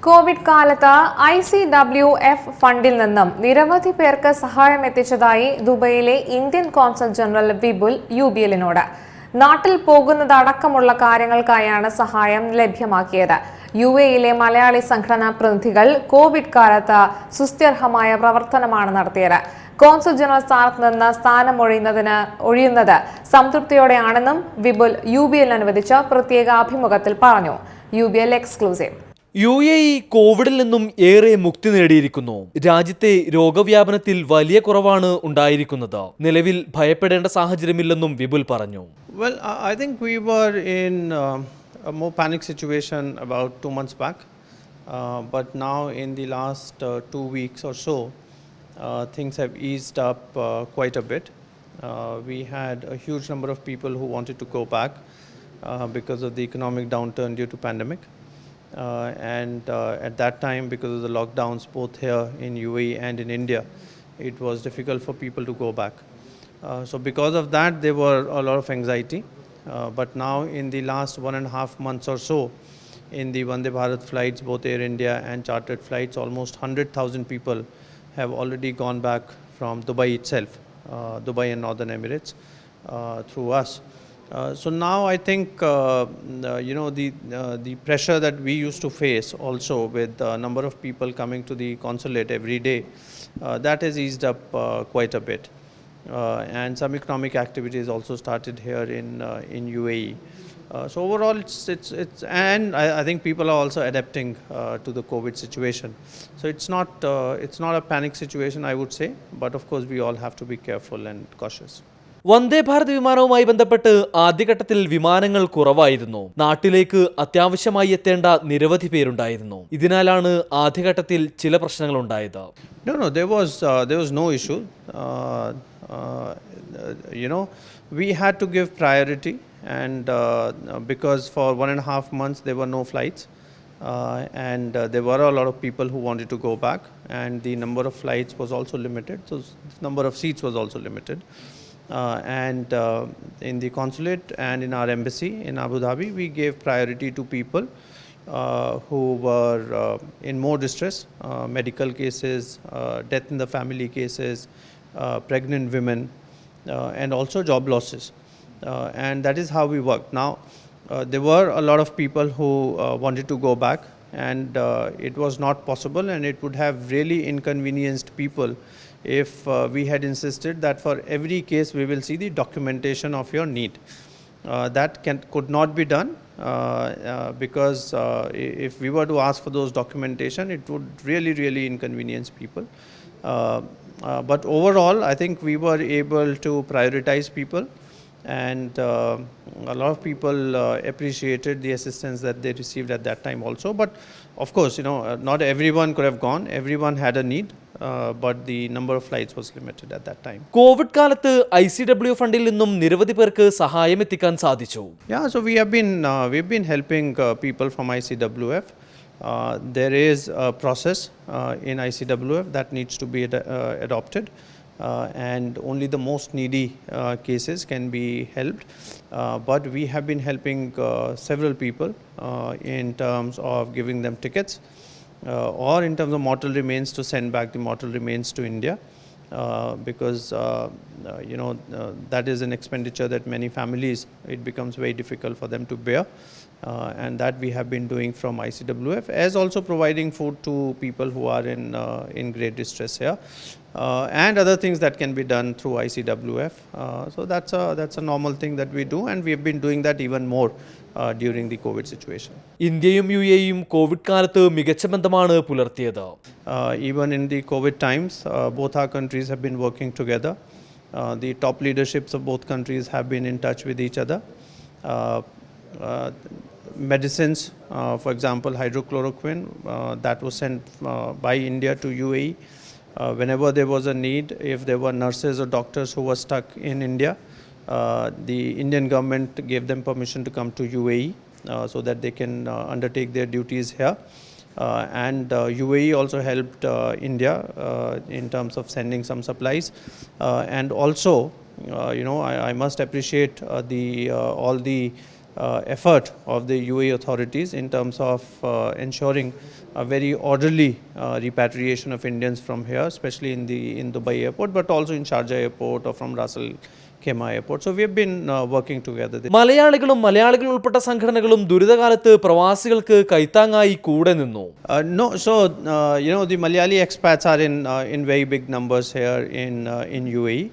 Covid കാലത്ത് ICWF ഫണ്ടിൽ നിന്നും നിരവധി പേർക്ക് സഹായം എത്തിച്ചതായി ദുബൈയിലെ ഇന്ത്യൻ കോൺസൽ ജനറൽ വിപുൽ UBLനോട്. നാട്ടിൽ പോകുന്നതടക്കമുള്ള കാര്യങ്ങൾക്കായാണ് സഹായം ലഭ്യമാക്കിയത്. UAEയിലെ മലയാളി സംഘടനാ പ്രതിനിധികൾ കോവിഡ് കാലത്ത് സുസ്ഥിരമായ പ്രവർത്തനമാണ് നടത്തിയത്. കോൺസൽ ജനറൽ സ്ഥാനത്ത് നിന്ന് സ്ഥാനമൊഴിയുന്നത് സംതൃപ്തിയോടെയാണെന്നും വിപുൽ UBLന് അനുവദിച്ച പ്രത്യേക അഭിമുഖത്തിൽ പറഞ്ഞു. UBL exclusive. UAE കോവിഡിൽ നിന്നും ഏറെ മുക്തി നേടിയിരിക്കുന്നു. രാജ്യത്തെ രോഗവ്യാപനത്തിൽ വലിയ കുറവാണ് ഉണ്ടായിരിക്കുന്നത്. നിലവിൽ ഭയപ്പെടേണ്ട സാഹചര്യമില്ലെന്നും വിപുൽ പറഞ്ഞു. Well, I think we were in a more panic situation about 2 months back, but now in the last 2 weeks or so, things have eased up quite a bit. We had a huge number of people who wanted to go back because of the economic downturn due to pandemic. At that time, because of the lockdowns both here in UAE and in India, it was difficult for people to go back. So because of that, there were a lot of anxiety. But now in the last 1.5 months or so, in the Vande Bharat flights, both Air India and chartered flights, almost 100,000 people have already gone back from Dubai itself, Dubai and Northern Emirates, through us. So now I think the pressure that we used to face also with a number of people coming to the consulate every day, that has eased up quite a bit, and some economic activities also started here in UAE. So overall, it's and I think people are also adapting to the COVID situation. So it's not a panic situation, I would say, but of course we all have to be careful and cautious. Vande Bharat വിമാനവുമായി ബന്ധപ്പെട്ട് ആദ്യഘട്ടത്തിൽ വിമാനങ്ങൾ കുറവായിരുന്നു. നാട്ടിലേക്ക് അത്യാവശ്യമായി എത്തേണ്ട നിരവധി പേരുണ്ടായിരുന്നു. ഇതിനാലാണ് ആദ്യഘട്ടത്തിൽ ചില പ്രശ്നങ്ങൾ ഉണ്ടായത്. No, there was no issue. We had to give priority, and because for 1.5 months there were no flights, and there were a lot of people who wanted to go back, and the number of flights was also limited, so the number of seats was also limited. In the consulate and in our embassy in Abu Dhabi, we gave priority to people who were in more distress, medical cases, death in the family cases, pregnant women, and also job losses. And that is how we worked. Now, there were a lot of people who wanted to go back, and it was not possible, and it would have really inconvenienced people if we had insisted that for every case we will see the documentation of your need. That could not be done because if we were to ask for those documentation, it would really inconvenience people. But overall, I think we were able to prioritize people, and a lot of people appreciated the assistance that they received at that time also. But of course, not everyone could have gone. Everyone had a need, but the number of flights was limited at that time. Covid കാലത്ത് ICWF ഫണ്ടിൽ നിന്നും നിരവധി പേർക്ക് സഹായം എത്തിക്കാൻ സാധിച്ചു. Yeah, so we've been helping people from ICWF. There is a process in ICWF that needs to be adopted. And only the most needy cases can be helped. But we have been helping several people in terms of giving them tickets or in terms of mortal remains, to send back the mortal remains to India, because that is an expenditure that many families, it becomes very difficult for them to bear. And that we have been doing from ICWF, as also providing food to people who are in great distress here, and other things that can be done through ICWF. So that's a normal thing that we do, and we have been doing that even more during the COVID situation. ഇന്ത്യയും UAEയും Covid കാലത്ത് മികച്ച ബന്ധമാണ് പുലർത്തിയത്. Even in the COVID times, both our countries have been working together. The top leaderships of both countries have been in touch with each other. Medicines, for example, hydrochloroquine, that was sent by India to UAE. Whenever there was a need, if there were nurses or doctors who were stuck in India, the Indian government gave them permission to come to UAE so that they can undertake their duties here. And UAE also helped India in terms of sending some supplies. And also, I must appreciate all the effort of the UAE authorities in terms of ensuring a very orderly repatriation of Indians from here, especially in Dubai airport, but also in Sharjah airport or from Ras Al Khaimah airport. So we have been working together. മലയാളികളും മലയാളികൾ ഉൾപ്പെട്ട സംഘടനകളും ദുരിതകാലത്ത് പ്രവാസികൾക്ക് കൈത്താങ്ങായി കൂടെ നിന്നു. No, so the Malayali expats are in very big numbers here in UAE,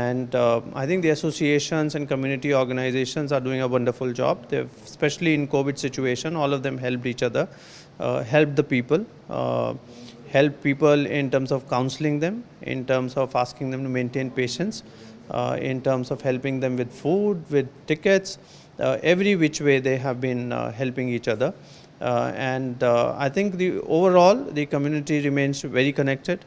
and I think the associations and community organizations are doing a wonderful job. They've, especially in COVID situation, all of them helped each other, helped the people, helped people in terms of counseling them, in terms of asking them to maintain patience, in terms of helping them with food, with tickets, every which way they have been helping each other. And I think overall the community remains very connected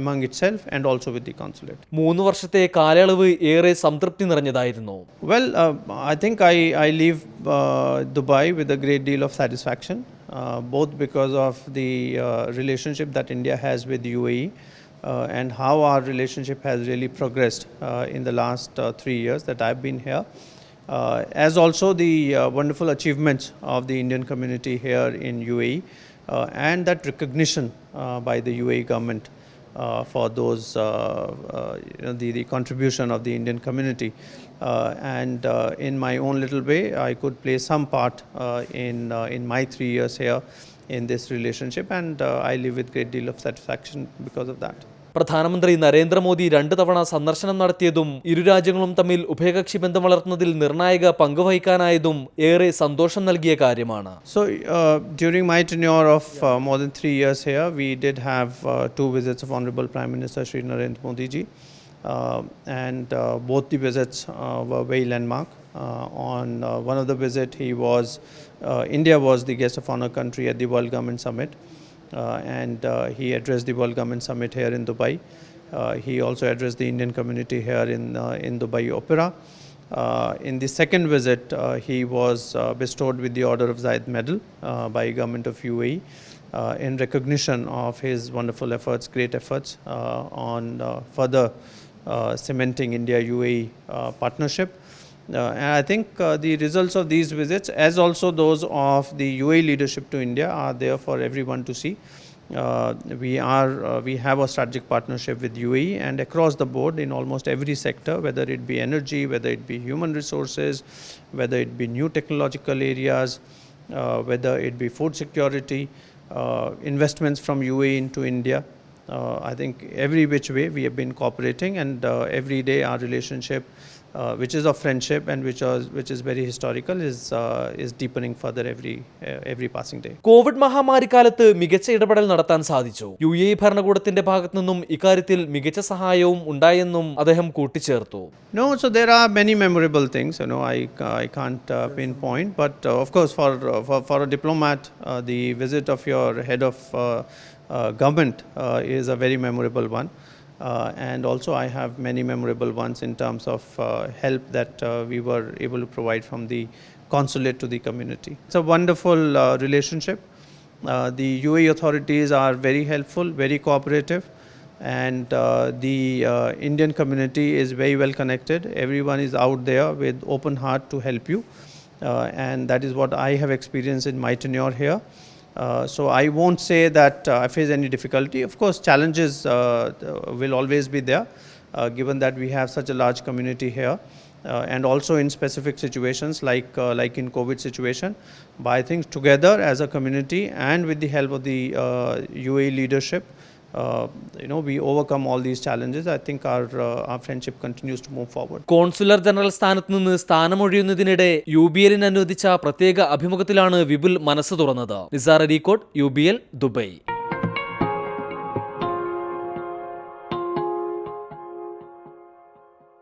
among itself and also with the consulate. 3 വർഷത്തെ കാലയളവ് ഏറെ സംതൃപ്തി നിറഞ്ഞതായിരുന്നു. Well, I think I leave Dubai with a great deal of satisfaction, both because of the relationship that India has with the UAE and how our relationship has really progressed in the last 3 years that I've been here. As also the wonderful achievements of the Indian community here in UAE and that recognition by the UAE government for those the contribution of the Indian community, and in my own little way I could play some part in my 3 years here in this relationship, and I live with great deal of satisfaction because of that. പ്രധാനമന്ത്രി നരേന്ദ്രമോദി 2 തവണ സന്ദർശനം നടത്തിയതും ഇരു രാജ്യങ്ങളും തമ്മിൽ ഉഭയകക്ഷി ബന്ധം വളർത്തുന്നതിൽ നിർണായക പങ്കുവഹിക്കാനായതും ഏറെ സന്തോഷം നൽകിയ കാര്യമാണ്. So during my tenure of more than 3 years here, we did have 2 visits of Honorable Prime Minister Shri Narendra Modi ji, and both the visits were very landmark. On one of the visit, India was the guest of honor country at the World Government Summit. And he addressed the World Government Summit here in Dubai. He also addressed the Indian community here in Dubai Opera. In the second visit, he was bestowed with the Order of Zayed Medal by Government of UAE in recognition of his wonderful efforts, great efforts on further cementing India-UAE partnership. And I think the results of these visits, as also those of the UAE leadership to India, are there for everyone to see. We have a strategic partnership with UAE, and across the board in almost every sector, whether it be energy, whether it be human resources, whether it be new technological areas, whether it be food security, investments from UAE into India. I think every which way we have been cooperating, and every day our relationship, which is of friendship and which is very historical, is deepening further every passing day. Covid മഹാമാരിക്കാലത്ത് മികച്ച ഇടപെടൽ നടത്താൻ സാധിച്ചു. UAE ഭരണകൂടത്തിന്റെ ഭാഗത്തു നിന്നും ഇക്കാര്യത്തിൽ മികച്ച സഹായവും ഉണ്ടായെന്നും അദ്ദേഹം കൂട്ടിച്ചേർത്തു. No, so there are many memorable things. I can't pinpoint, but of course for a diplomat, the visit of your head of government is a very memorable one. And also I have many memorable ones in terms of help that we were able to provide from the consulate to the community. It's a wonderful relationship. The UAE authorities are very helpful, very cooperative, and the Indian community is very well connected. Everyone is out there with open heart to help you, and that is what I have experienced in my tenure here. So I won't say that I face any difficulty. Of course, challenges will always be there, given that we have such a large community here, and also in specific situations like in COVID situation. But I think together as a community and with the help of the UAE leadership, we overcome all these challenges. I think our friendship continues to move forward. Consular general സ്ഥാനത്ത് നിന്ന് സ്ഥാനമൊഴിയുന്നതിനിടെ UBL അനുവദിച്ച പ്രത്യേക അഭിമുഖത്തിലാണ് വിപുൽ മനസ്സ് തുറന്നത്. Nisar Areekode, UBL, Dubai.